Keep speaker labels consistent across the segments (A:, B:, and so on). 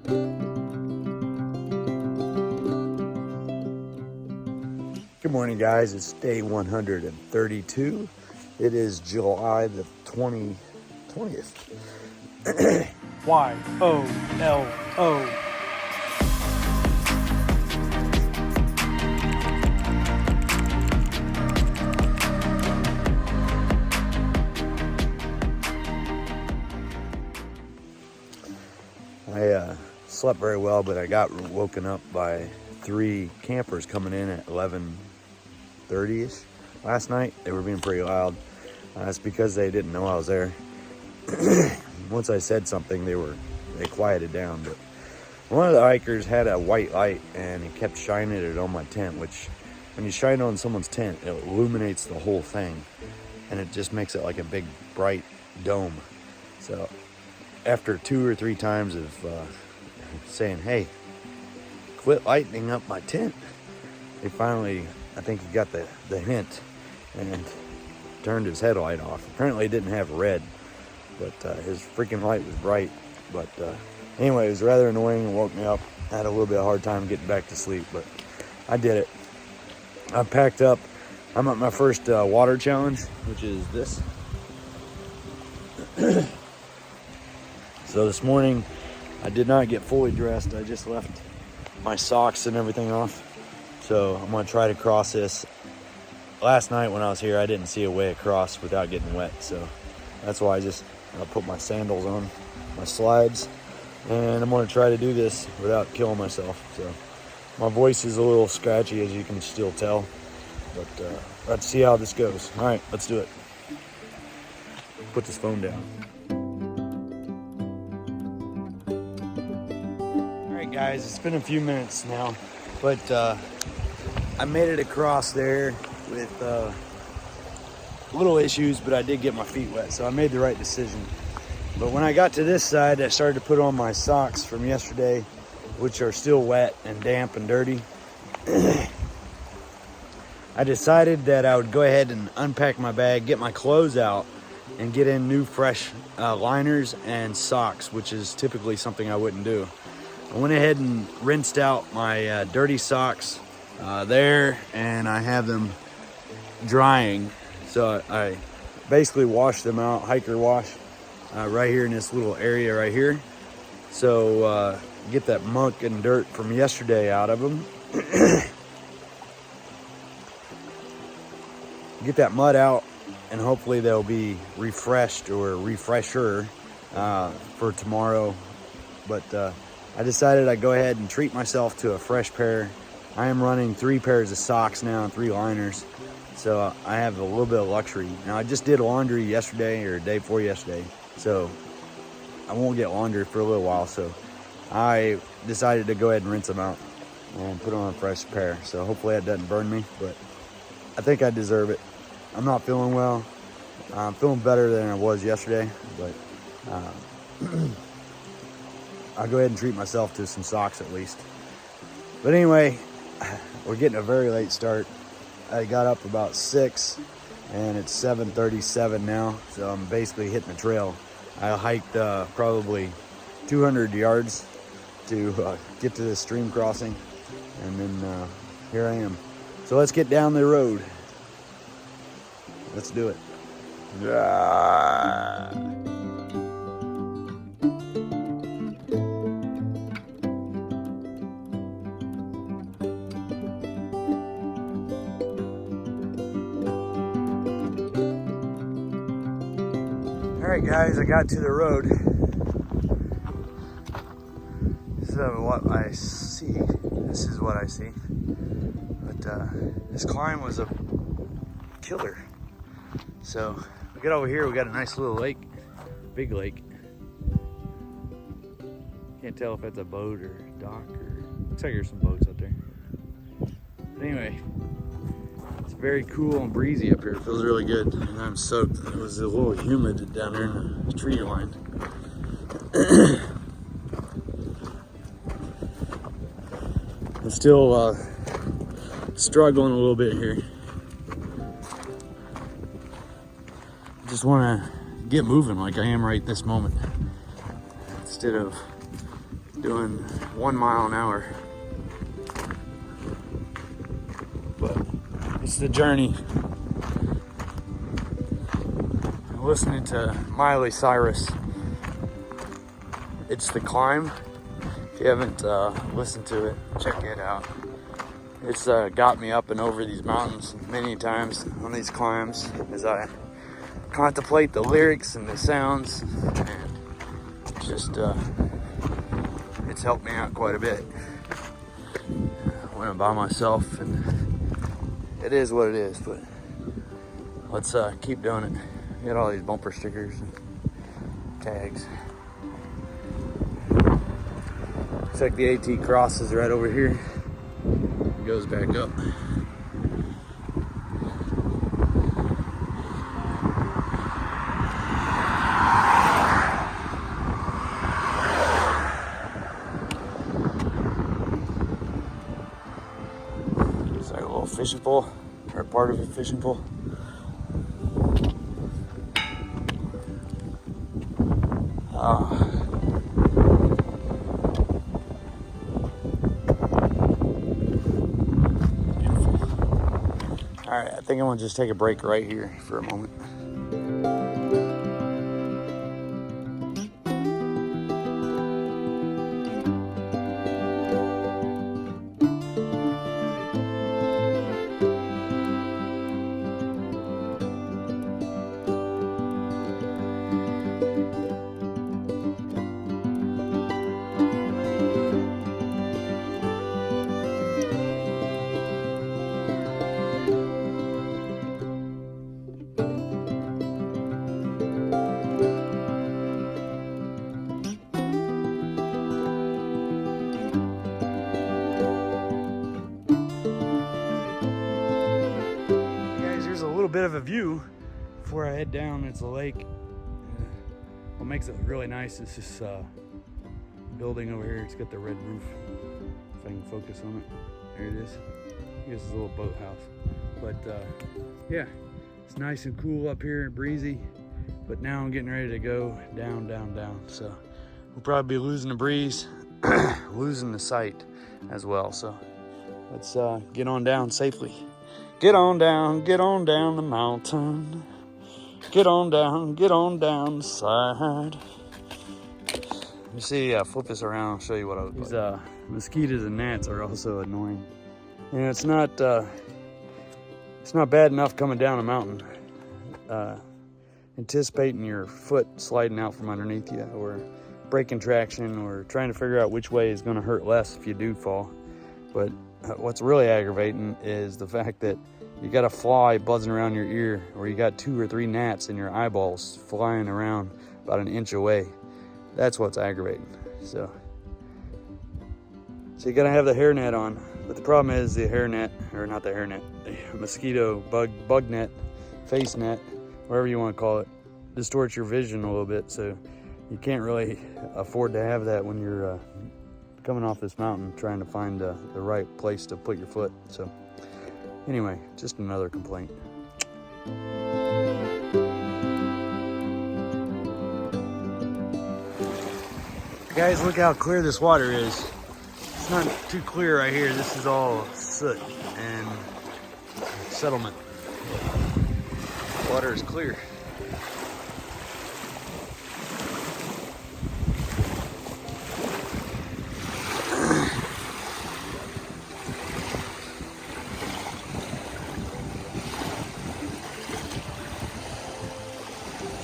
A: Good morning, guys. It's day 132. It is July the 20th.
B: Y-O-L-O.
A: I slept very well, but I got woken up by 3 campers coming in at 11:30ish last night. They were being pretty loud. That's because they didn't know I was there. Once I said something, they quieted down. But one of the hikers had a white light, and he kept shining it on my tent, which when you shine it on someone's tent, it illuminates the whole thing, and it just makes it like a big bright dome. So after 2 or 3 times of saying, hey, quit lighting up my tent, he finally, I think he got the hint and turned his headlight off. Apparently it didn't have red, but his freaking light was bright. But anyway, it was rather annoying and woke me up. I had a little bit of a hard time getting back to sleep, but I did it. I packed up. I'm at my first water challenge, which is this. So this morning, I did not get fully dressed. I just left my socks and everything off. So I'm gonna try to cross this. Last night when I was here, I didn't see a way across without getting wet. So that's why I put my sandals on, my slides, and I'm gonna try to do this without killing myself. So my voice is a little scratchy, as you can still tell, but let's see how this goes. All right, let's do it. Put this phone down. Guys, it's been a few minutes now, but I made it across there with little issues, but I did get my feet wet, so I made the right decision. But when I got to this side, I started to put on my socks from yesterday, which are still wet and damp and dirty. I decided that I would go ahead and unpack my bag, get my clothes out, and get in new fresh liners and socks, which is typically something I wouldn't do. I went ahead and rinsed out my dirty socks there, and I have them drying. So I basically washed them out, hiker wash, right here in this little area right here. So get that muck and dirt from yesterday out of them. Get that mud out, and hopefully they'll be refreshed or refresher for tomorrow. But I decided I'd go ahead and treat myself to a fresh pair. I am running 3 pairs of socks now and 3 liners. So I have a little bit of luxury. Now I just did laundry yesterday or day before yesterday. So I won't get laundry for a little while. So I decided to go ahead and rinse them out and put on a fresh pair. So hopefully that doesn't burn me, but I think I deserve it. I'm not feeling well. I'm feeling better than I was yesterday, but I'll go ahead and treat myself to some socks at least. But anyway, we're getting a very late start. I got up about 6 and it's 7:37 now. So I'm basically hitting the trail. I hiked probably 200 yards to get to this stream crossing. And then here I am. So let's get down the road. Let's do it. Yeah. Alright guys, I got to the road. So what I see, this is what I see. But this climb was a killer. So we get over here, we got a nice little lake, big lake. Can't tell if that's a boat or dock or, looks like there's some boats out there. But anyway, it's very cool and breezy up here. It feels really good. And I'm soaked. It was a little humid down there in the tree line. I'm still struggling a little bit here. I just want to get moving like I am right this moment, instead of doing 1 mile an hour. But it's the journey. I'm listening to Miley Cyrus. It's the climb. If you haven't listened to it, check it out. It's got me up and over these mountains many times on these climbs as I contemplate the lyrics and the sounds, and just it's helped me out quite a bit when I'm by myself, and it is what it is. But let's keep doing it. Got all these bumper stickers and tags. Looks like the AT crosses right over here. It goes back up. It's like a little fishing pole, or part of a fishing pole. All right, I think I'm gonna just take a break right here for a moment. Bit of a view before I head down. It's a lake. What makes it really nice is this building over here. It's got the red roof. If I can focus on it. There it is. I guess it's a little boathouse. But yeah, it's nice and cool up here and breezy. But now I'm getting ready to go down, down, down. So we'll probably be losing the breeze, losing the sight as well. So let's get on down safely. Get on down the mountain. Get on down the side. Let me see, flip this around, I'll show you what I look like. These mosquitoes and gnats are also annoying. And it's not bad enough coming down a mountain. Anticipating your foot sliding out from underneath you, or breaking traction, or trying to figure out which way is gonna hurt less if you do fall. But what's really aggravating is the fact that you got a fly buzzing around your ear, or you got 2 or 3 gnats in your eyeballs flying around about an inch away. That's what's aggravating. So you gotta have the hairnet on. But the problem is the hairnet, or not the hairnet, the mosquito bug net, face net, whatever you want to call it, distorts your vision a little bit. So you can't really afford to have that when you're coming off this mountain trying to find the right place to put your foot. So anyway, just another complaint. Guys, look how clear this water is. It's not too clear right here. This is all soot and settlement. Water is clear.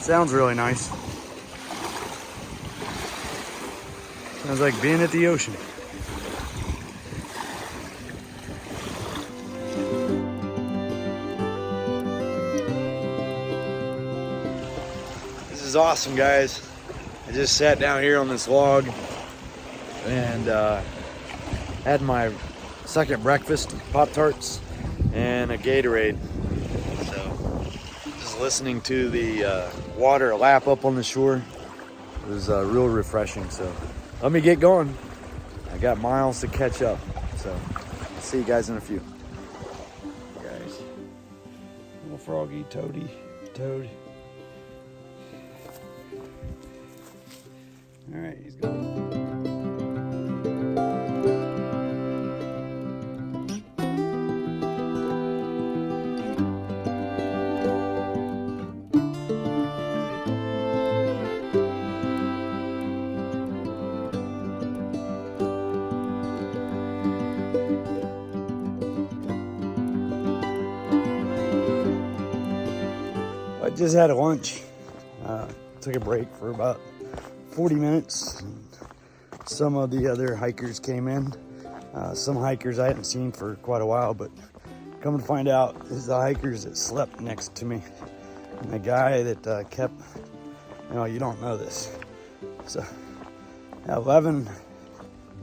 A: Sounds really nice. Sounds like being at the ocean. This is awesome, guys. I just sat down here on this log and had my second breakfast, Pop-Tarts and a Gatorade. Listening to the water lap up on the shore was real refreshing. So let me get going. I got miles to catch up. So I'll see you guys in a few. Guys, little froggy, toad. All right, he's going. just had a lunch. Took a break for about 40 minutes. Some of the other hikers came in. Some hikers I hadn't seen for quite a while, but come to find out, is the hikers that slept next to me. And the guy that kept, you don't know this. So at 11:30,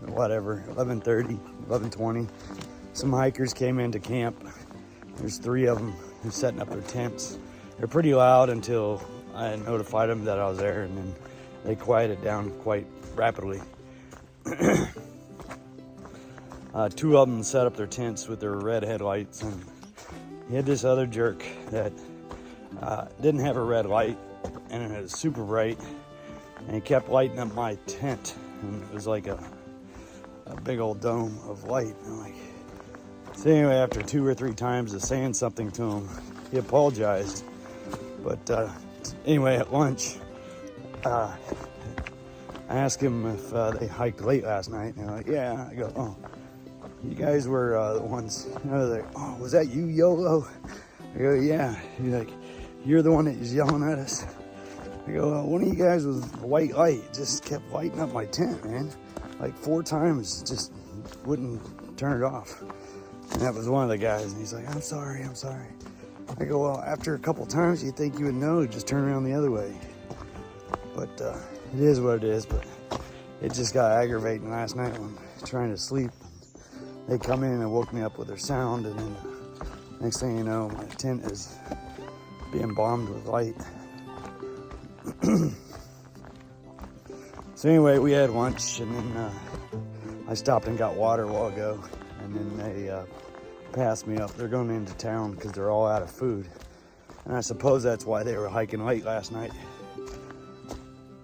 A: 11:20, some hikers came into camp. There's 3 of them who's setting up their tents. They're pretty loud until I notified them that I was there, and then they quieted down quite rapidly. 2 of them set up their tents with their red headlights, and he had this other jerk that didn't have a red light, and it was super bright, and he kept lighting up my tent, and it was like a big old dome of light. I'm like, so anyway, after 2 or 3 times of saying something to him, he apologized. But anyway, at lunch, I asked him if they hiked late last night, and they're like, yeah. I go, oh, you guys were the ones, they're like, oh, was that you, YOLO? I go, yeah. He's like, you're the one that was yelling at us. I go, well, one of you guys was a white light, just kept lighting up my tent, man. Like 4 times, just wouldn't turn it off. And that was one of the guys, and he's like, I'm sorry. I go, well, after a couple times, you'd think you would know, just turn around the other way. But it is what it is, but it just got aggravating last night when trying to sleep. They come in and woke me up with their sound, and then next thing you know, my tent is being bombed with light. So anyway, we had lunch, and then I stopped and got water a while ago, and then they passed me up. They're going into town because they're all out of food, and I suppose that's why they were hiking late last night,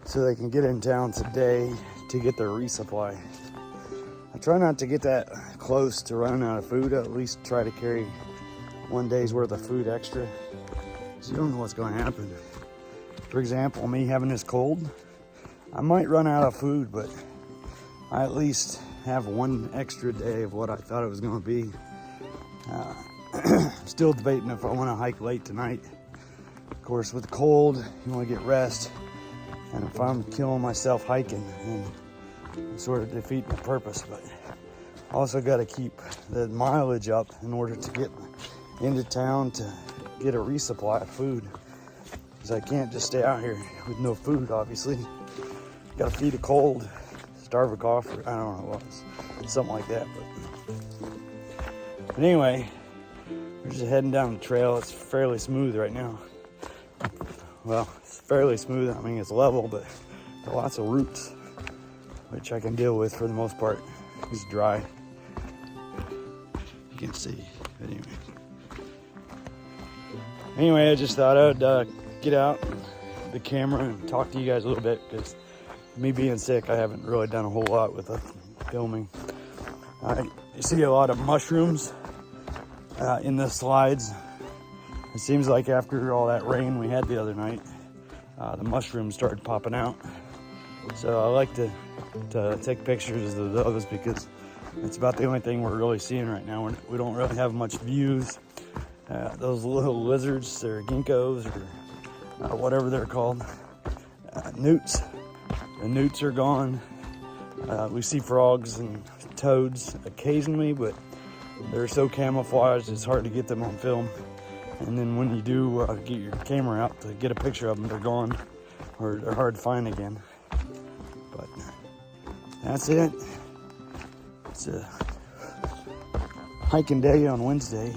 A: so they can get in town today to get their resupply. I try not to get that close to running out of food. At least try to carry 1 day's worth of food extra, because you don't know what's going to happen. For example, me having this cold, I might run out of food, but I at least have 1 extra day of what I thought it was going to be. Still debating if I want to hike late tonight. Of course, with the cold, you want to get rest. And if I'm killing myself hiking, then I'm sort of defeating the purpose. But I also got to keep the mileage up in order to get into town to get a resupply of food. Because I can't just stay out here with no food, obviously. Got to feed a cold, starve a cough, or I don't know what, something like that. But anyway, we're just heading down the trail. It's fairly smooth right now. Well, it's fairly smooth. I mean, it's level, but there are lots of roots, which I can deal with for the most part. It's dry. You can see. But anyway, I just thought I'd get out the camera and talk to you guys a little bit, because me being sick, I haven't really done a whole lot with the filming. You see a lot of mushrooms in the slides. It seems like after all that rain we had the other night, the mushrooms started popping out. So I like to take pictures of those, because it's about the only thing we're really seeing right now. We don't really have much views. Those little lizards, or ginkgos, or whatever they're called, newts. The newts are gone. We see frogs and toads occasionally, but they're so camouflaged it's hard to get them on film. And then when you do get your camera out to get a picture of them, they're gone, or they're hard to find again. But that's it. It's a hiking day on Wednesday,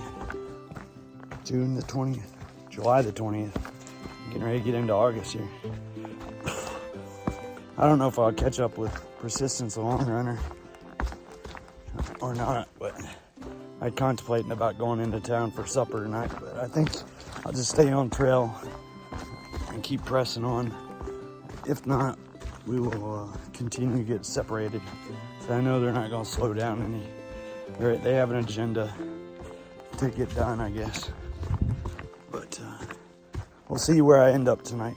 A: June the 20th, July the 20th. Getting ready to get into August here. I don't know if I'll catch up with Persistence the Long Runner or not, but I'm contemplating about going into town for supper tonight. But I think I'll just stay on trail and keep pressing on. If not, we will continue to get separated. So I know they're not going to slow down any. They have an agenda to get done, I guess. But we'll see where I end up tonight.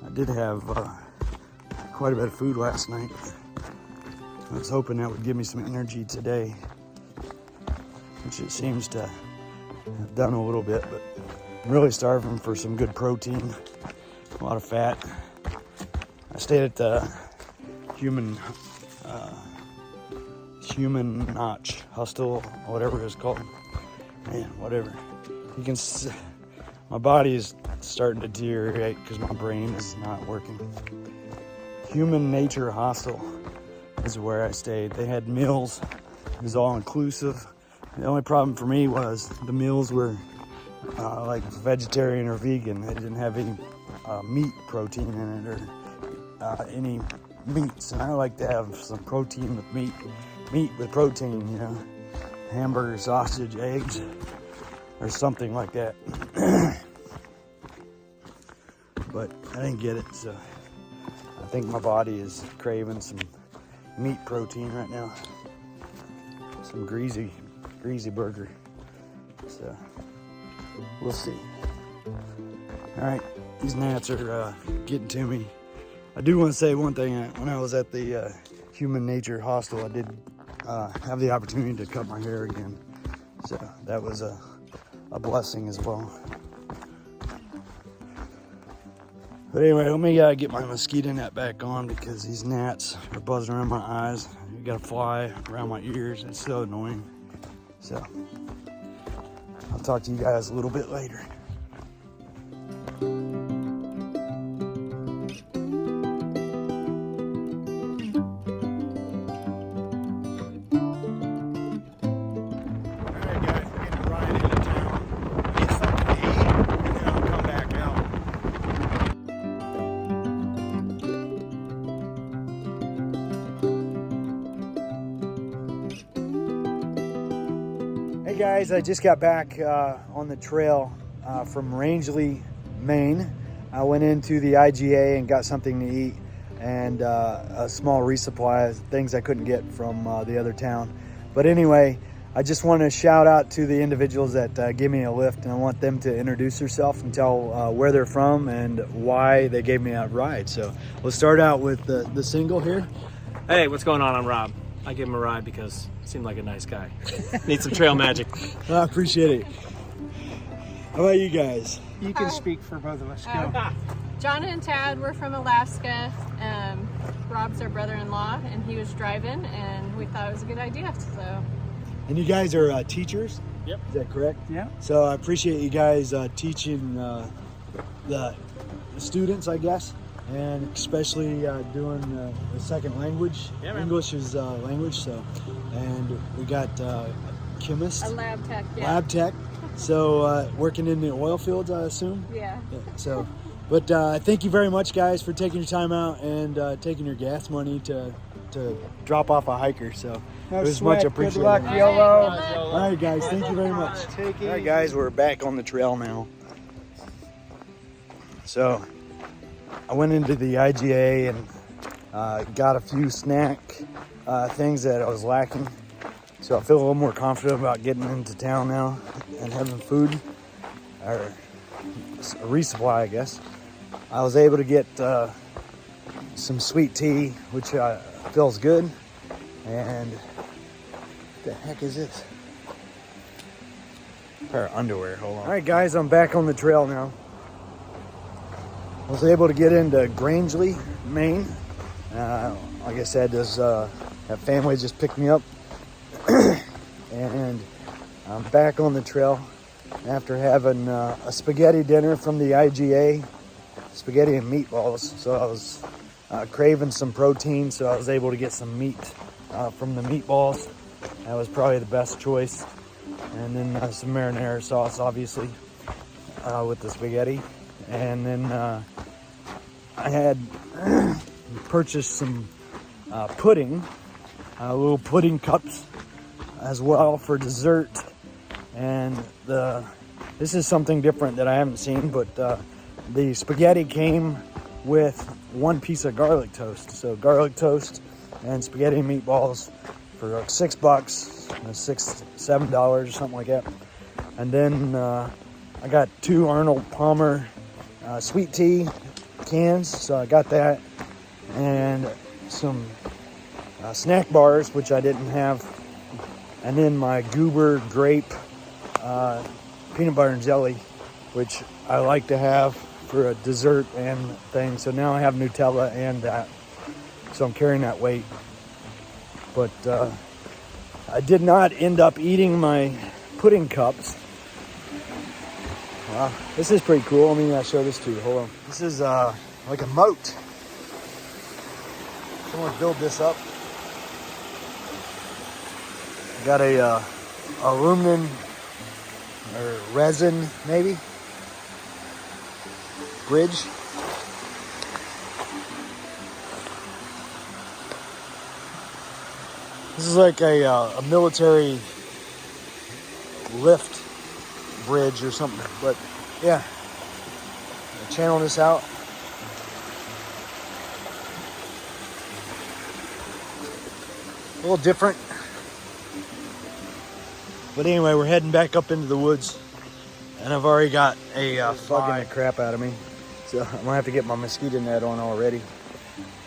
A: I did have quite a bit of food last night. I was hoping that would give me some energy today, which it seems to have done a little bit, but I'm really starving for some good protein, a lot of fat. I stayed at the human notch hostel, whatever it's called. Man, whatever. You can my body is starting to deteriorate because my brain is not working. Human Nature Hostel is where I stayed. They had meals. It was all inclusive. The only problem for me was the meals were like vegetarian or vegan. They didn't have any meat protein in it or any meats. And I like to have some protein with meat. Meat with protein, you know. Hamburger, sausage, eggs, or something like that. But I didn't get it, so I think my body is craving some meat protein right now. Some greasy burger. So we'll see. All right, these gnats are getting to me. I do want to say one thing. When I was at the Human Nature Hostel, I did have the opportunity to cut my hair again. So that was a blessing as well. But anyway, let me get my mosquito net back on because these gnats are buzzing around my eyes. You got a fly around my ears. It's so annoying. So I'll talk to you guys a little bit later. Hey guys, I just got back on the trail from Rangeley, Maine. I went into the IGA and got something to eat and a small resupply of things I couldn't get from the other town. But anyway, I just want to shout out to the individuals that gave me a lift, and I want them to introduce themselves and tell where they're from and why they gave me a ride. So we'll start out with the single here.
B: Hey, what's going on? I'm Rob. I gave him a ride because he seemed like a nice guy. Need some trail magic.
A: I appreciate it. How about you guys?
C: You can speak for both of us. Go.
D: John and Tad were from Alaska. Rob's our brother-in-law, and he was driving, and we thought it was a good idea. So.
A: And you guys are teachers?
B: Yep.
A: Is that correct?
C: Yeah.
A: So I appreciate you guys teaching the students, I guess, and especially doing the second language.
B: Yeah, man.
A: English is language, so. And we got a chemist.
D: A lab tech, yeah.
A: Lab tech. So working in the oil fields, I assume?
D: Yeah.
A: So, but thank you very much, guys, for taking your time out and taking your gas money to drop off a hiker. So
C: No
A: it was
C: sweat.
A: much appreciated.
C: Good luck,
D: All right,
C: YOLO.
D: good luck.
A: All right, guys, thank you very much.
C: Take it
A: All right, guys, we're back on the trail now. So I went into the IGA and got a few snack things that I was lacking. So I feel a little more confident about getting into town now and having food, or a resupply, I guess. I was able to get some sweet tea, which feels good. And what the heck is this? A pair of underwear, hold on. All right, guys, I'm back on the trail now. I was able to get into Rangeley, Maine. Like I said, that family just picked me up. And I'm back on the trail after having a spaghetti dinner from the IGA, spaghetti and meatballs. So I was craving some protein, so I was able to get some meat from the meatballs. That was probably the best choice. And then some marinara sauce, obviously, with the spaghetti. And then I had purchased some pudding, little pudding cups as well for dessert. And this is something different that I haven't seen, but the spaghetti came with one piece of garlic toast. So garlic toast and spaghetti and meatballs for like $6, $7 or something like that. And then I got 2 Arnold Palmer sweet tea cans, so I got that, and some snack bars, which I didn't have, and then my Goober grape peanut butter and jelly which I like to have for a dessert and thing. So now I have Nutella and that. So I'm carrying that weight. But I did not end up eating my pudding cups. Wow, this is pretty cool. Let me show this to you. Hold on. This is like a moat. Someone build this up. Got a aluminum or resin, maybe, bridge. This is like a military lift bridge or something, but yeah, I'll channel this out. A little different. But anyway, we're heading back up into the woods, and I've already got a bugging the crap out of me. So I'm gonna have to get my mosquito net on already.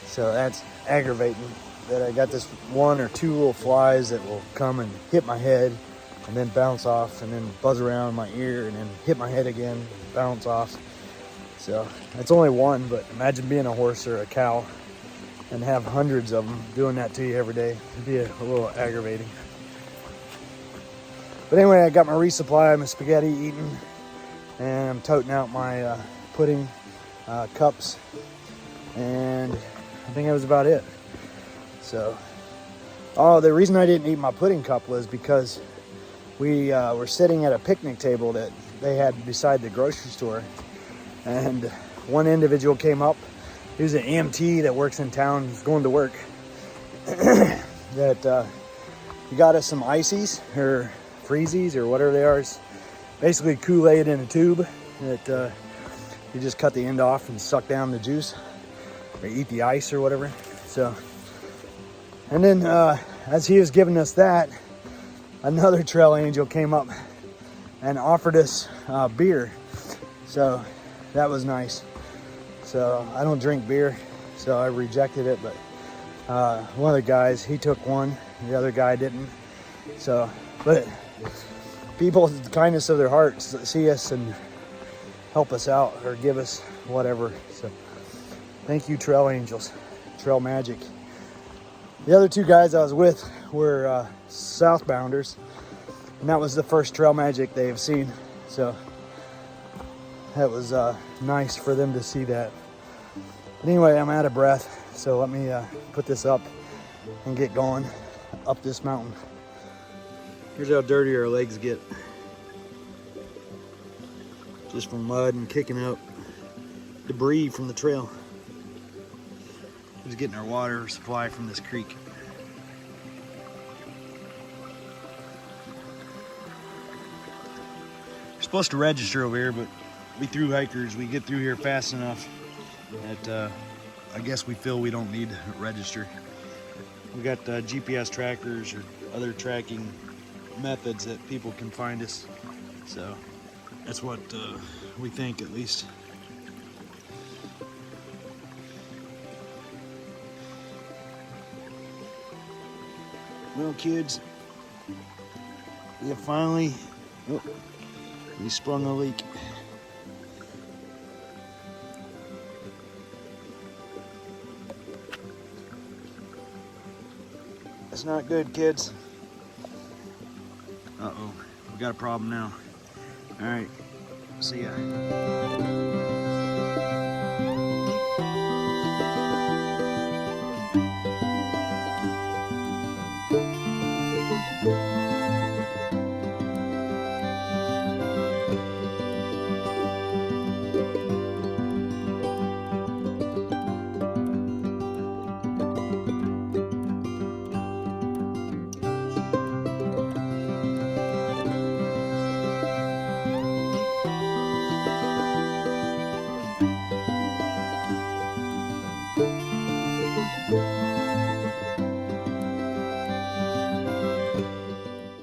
A: So that's aggravating that I got this 1 or 2 little flies that will come and hit my head and then bounce off and then buzz around my ear and then hit my head again, bounce off. So it's only one, but imagine being a horse or a cow and have hundreds of them doing that to you every day. It'd be a little aggravating. But anyway, I got my resupply, my spaghetti eaten, and I'm toting out my pudding cups, and I think that was about it. So, the reason I didn't eat my pudding cup was because we were sitting at a picnic table that they had beside the grocery store, and one individual came up. He was an EMT that works in town. He's going to work. That he got us some ices or freezies or whatever they are. It's basically Kool-Aid in a tube that you just cut the end off and suck down the juice or eat the ice or whatever. So, and then as he was giving us that, another trail angel came up and offered us beer. So that was nice. So I don't drink beer, so I rejected it, but one of the guys, he took one, the other guy didn't. So, but people, the kindness of their hearts, see us and help us out or give us whatever. So thank you, trail angels, trail magic. The other 2 guys I was with were southbounders, and that was the first trail magic they have seen. So that was nice for them to see that. But anyway, I'm out of breath, so let me put this up and get going up this mountain. Here's how dirty our legs get. Just from mud and kicking up debris from the trail. Just getting our water supply from this creek. We're supposed to register over here, but we through hikers, we get through here fast enough that I guess we feel we don't need to register. We got GPS trackers or other tracking methods that people can find us. So that's what we think, at least. Well, kids, we have finally, we sprung a leak. It's not good, kids. Uh-oh, we got a problem now. All right, see ya.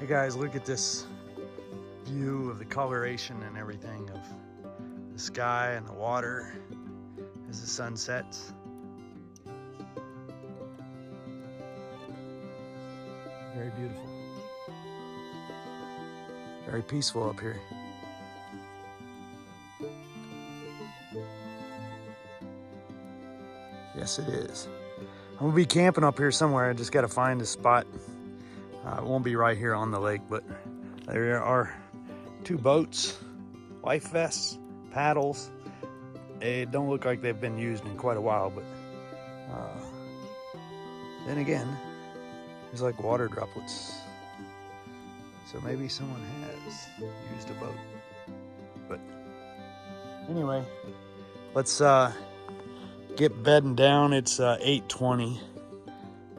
A: Hey guys, look at this view of the coloration and everything of the sky and the water as the sun sets. Very beautiful. Very peaceful up here. Yes, it is. I'm gonna be camping up here somewhere. I just gotta find a spot. It won't be right here on the lake, but there are 2 boats, life vests, paddles. They don't look like they've been used in quite a while, but then again, there's like water droplets. So maybe someone has used a boat. But anyway, let's get bedding down. It's 8:20,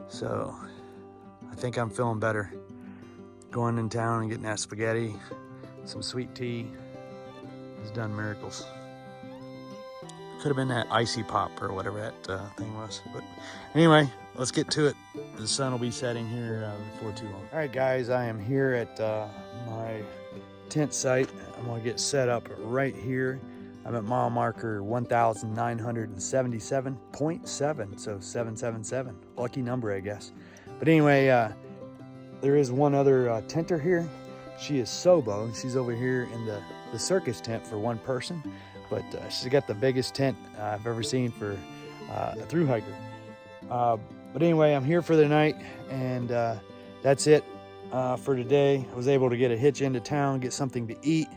A: so I think I'm feeling better. Going in town and getting that spaghetti, some sweet tea has done miracles. Could have been that icy pop or whatever that thing was. But anyway, let's get to it. The sun will be setting here before too long. All right, guys, I am here at my tent site. I'm gonna get set up right here. I'm at mile marker 1,977.7, so 777. Lucky number, I guess. But anyway, there is one other tenter here. She is Sobo. She's over here in the circus tent for 1 person. But she's got the biggest tent I've ever seen for a thru hiker. But anyway, I'm here for the night, and that's it for today. I was able to get a hitch into town, get something to eat,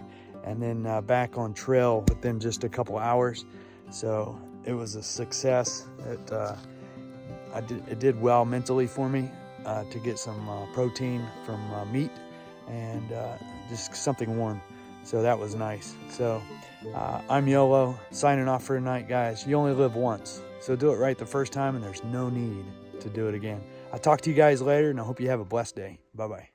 A: and then back on trail within just a couple hours. So it was a success. It did well mentally for me to get some protein from meat and just something warm. So that was nice. So I'm YOLO, signing off for tonight, guys. You only live once, so do it right the first time, and there's no need to do it again. I'll talk to you guys later, and I hope you have a blessed day. Bye-bye.